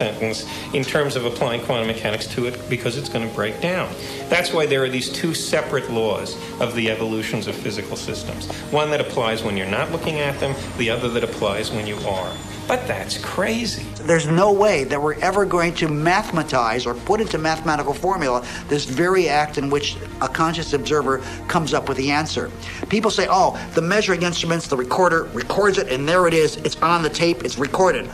sentence in terms of applying quantum mechanics to it because it's going to break down. That's why there are these two separate laws of the evolutions of physical systems. One that applies when you're not looking at them, the other that applies when you are. But that's crazy. There's no way that we're ever going to mathematize or put into mathematical formula this very act in which a conscious observer comes up with the answer. People say, oh, the measuring instruments, the recorder records it, and there it is. It's on the tape. It's recorded.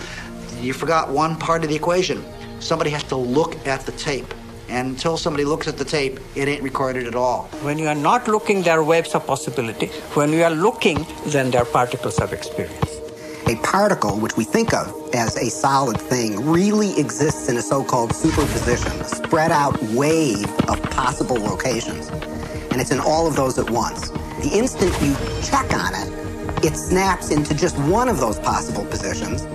You forgot one part of the equation. Somebody has to look at the tape. And until somebody looks at the tape, it ain't recorded at all. When you are not looking, there are waves of possibility. When you are looking, then there are particles of experience. A particle, which we think of as a solid thing, really exists in a so-called superposition, a spread out wave of possible locations. And it's in all of those at once. The instant you check on it, it snaps into just one of those possible positions.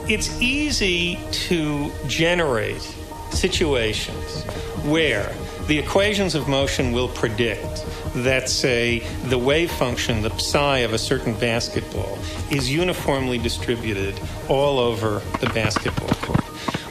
It's easy to generate situations where the equations of motion will predict that, say, the wave function, the psi of a certain basketball, is uniformly distributed all over the basketball court.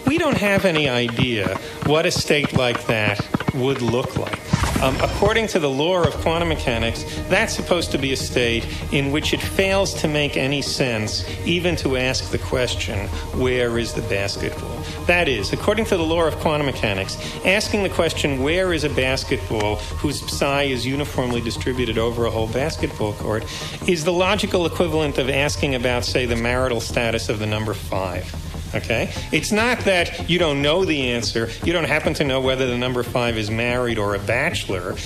We don't have any idea what a state like that would look like. According to the law of quantum mechanics, that's supposed to be a state in which it fails to make any sense even to ask the question, where is the basketball? That is, according to the law of quantum mechanics, asking the question, where is a basketball whose psi is uniformly distributed over a whole basketball court, is the logical equivalent of asking about, say, the marital status of the number 5. Okay? It's not that you don't know the answer. You don't happen to know whether the number 5 is married or a bachelor.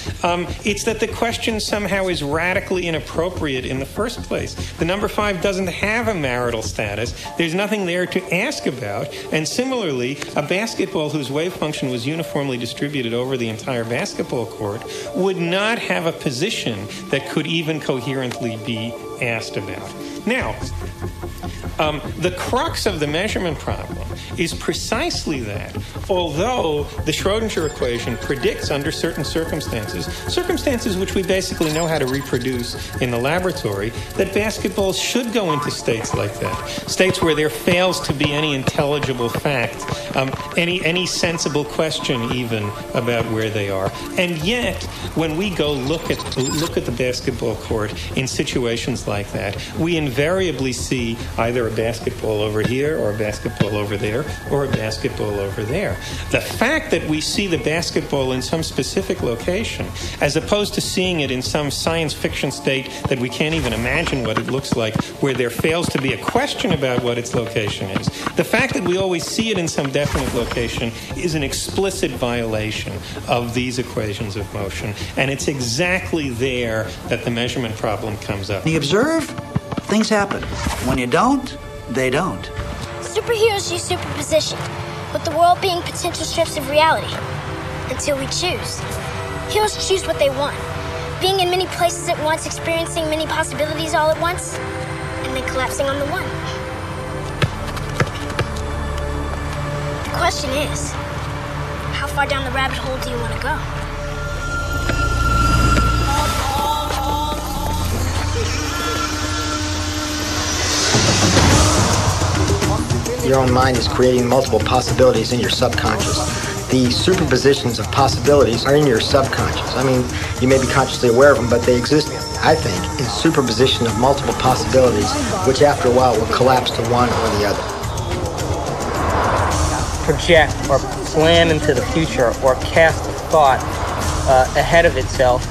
It's that the question somehow is radically inappropriate in the first place. The number 5 doesn't have a marital status. There's nothing there to ask about. And similarly, a basketball whose wave function was uniformly distributed over the entire basketball court would not have a position that could even coherently be asked about. Now, the crux of the measurement problem is precisely that, although the Schrödinger equation predicts under certain circumstances which we basically know how to reproduce in the laboratory, that basketballs should go into states like that, states where there fails to be any intelligible fact, any sensible question even about where they are. And yet, when we go look at the basketball court in situations like that, we invariably see either a basketball over here or a basketball over there or a basketball over there. The fact that we see the basketball in some specific location as opposed to seeing it in some science fiction state that we can't even imagine what it looks like, where there fails to be a question about what its location is, the fact that we always see it in some definite location is an explicit violation of these equations of motion, and it's exactly there that the measurement problem comes up. When you observe, things happen. When you don't, they don't. Superheroes use superposition, with the world being potential strips of reality, until we choose. Heroes choose what they want, being in many places at once, experiencing many possibilities all at once, and then collapsing on the one. The question is, how far down the rabbit hole do you want to go? Your own mind is creating multiple possibilities in your subconscious. The superpositions of possibilities are in your subconscious. I mean, you may be consciously aware of them, but they exist, I think, in superposition of multiple possibilities, which after a while will collapse to one or the other. Project or plan into the future or cast a thought ahead of itself.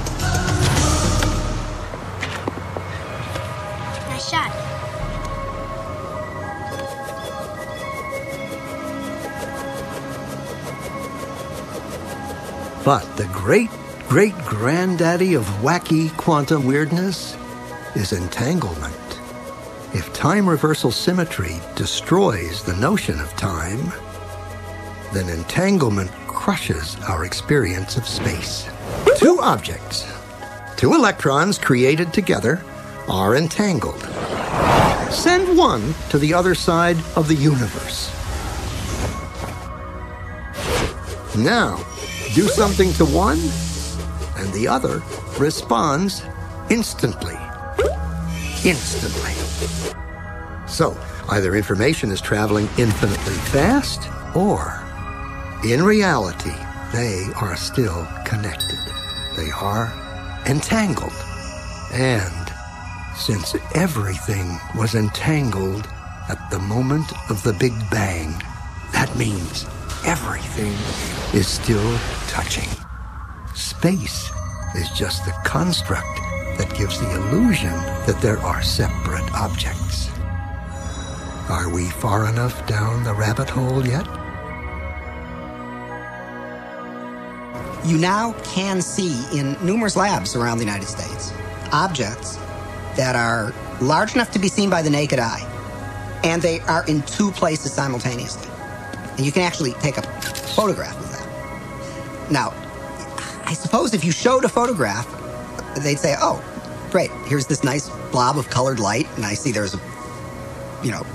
Nice shot. But the great-great-granddaddy of wacky quantum weirdness is entanglement. If time reversal symmetry destroys the notion of time, then entanglement crushes our experience of space. Two objects, two electrons created together, are entangled. Send one to the other side of the universe. Now, do something to one, and the other responds instantly. So, Either information is traveling infinitely fast, or, in reality, they are still connected. They are entangled. And since everything was entangled at the moment of the Big Bang, that means everything is still touching. Space is just the construct that gives the illusion that there are separate objects. Are we far enough down the rabbit hole yet? You now can see in numerous labs around the United States objects that are large enough to be seen by the naked eye, and they are in two places simultaneously. And you can actually take a photograph of that. Now, I suppose if you showed a photograph, they'd say, oh, great, here's this nice blob of colored light, and I see there's a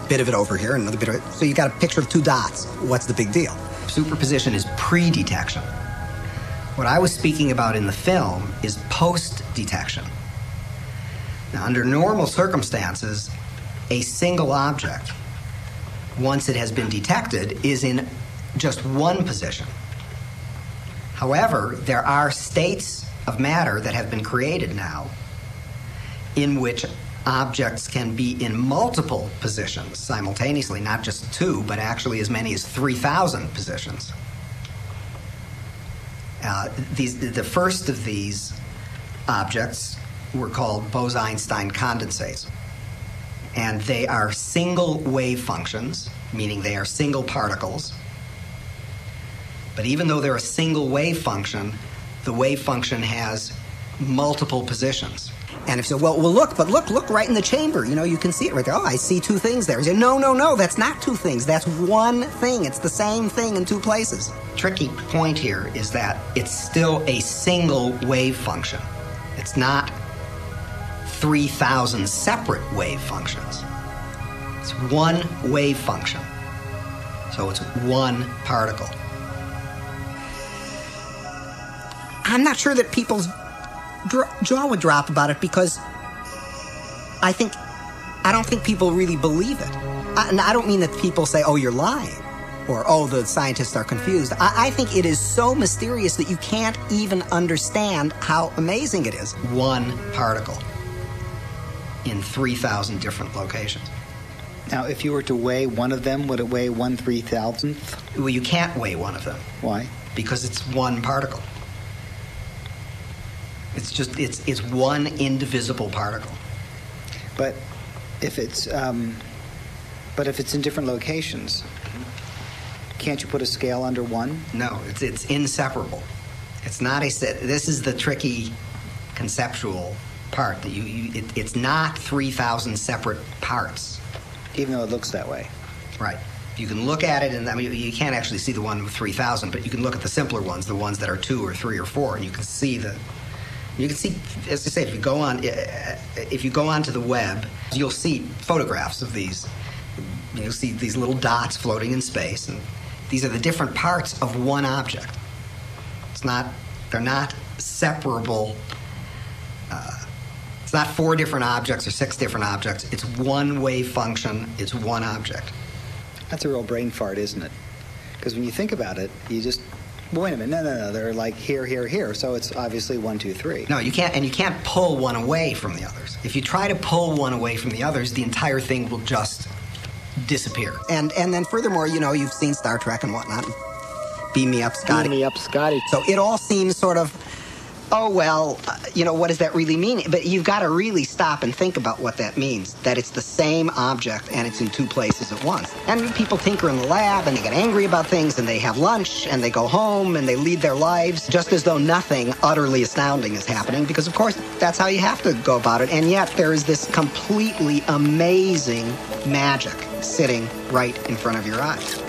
bit of it over here, and another bit of it. So you got a picture of two dots. What's the big deal? Superposition is pre-detection. What I was speaking about in the film is post-detection. Now, under normal circumstances, a single object, once it has been detected, is in just one position. However, there are states of matter that have been created now in which objects can be in multiple positions simultaneously, not just two, but actually as many as 3,000 positions. The first of these objects were called Bose-Einstein condensates. And they are single wave functions, meaning they are single particles. But even though they're a single wave function, the wave function has multiple positions. And if so, well, look right in the chamber. You can see it right there. Oh, I see two things there. You say, no, that's not two things. That's one thing. It's the same thing in two places. Tricky point here is that it's still a single wave function. It's not 3,000 separate wave functions. It's one wave function. So it's one particle. I'm not sure that people's jaw would drop about it, because I don't think people really believe it. And I don't mean that people say, oh, you're lying, or, oh, the scientists are confused. I think it is so mysterious that you can't even understand how amazing it is. One particle in 3,000 different locations. Now, if you were to weigh one of them, would it weigh 1/3,000th? Well, you can't weigh one of them. Why? Because it's one particle. It's one indivisible particle. But if it's in different locations, can't you put a scale under one? No, it's inseparable. It's not this is the tricky conceptual part that it's not 3,000 separate parts. Even though it looks that way. Right. You can look at it, and I mean, you can't actually see the one with 3,000, but you can look at the simpler ones, the ones that are 2 or 3 or 4, and you can see, as I say, if you go onto the web, you'll see photographs of these. You'll see these little dots floating in space, and these are the different parts of one object. They're not separable. It's not 4 different objects or 6 different objects. It's one wave function. It's one object. That's a real brain fart, isn't it? Because when you think about it, you just, wait a minute, no, they're like here, so it's obviously 1, 2, 3. No, you can't pull one away from the others. If you try to pull one away from the others, the entire thing will just disappear. And then furthermore, you've seen Star Trek and whatnot. Beam me up, Scotty. Beam me up, Scotty. So it all seems sort of, oh, well, what does that really mean? But you've got to really stop and think about what that means, that it's the same object and it's in 2 places at once. And people tinker in the lab, and they get angry about things, and they have lunch, and they go home, and they lead their lives just as though nothing utterly astounding is happening, because, of course, that's how you have to go about it. And yet there is this completely amazing magic sitting right in front of your eyes.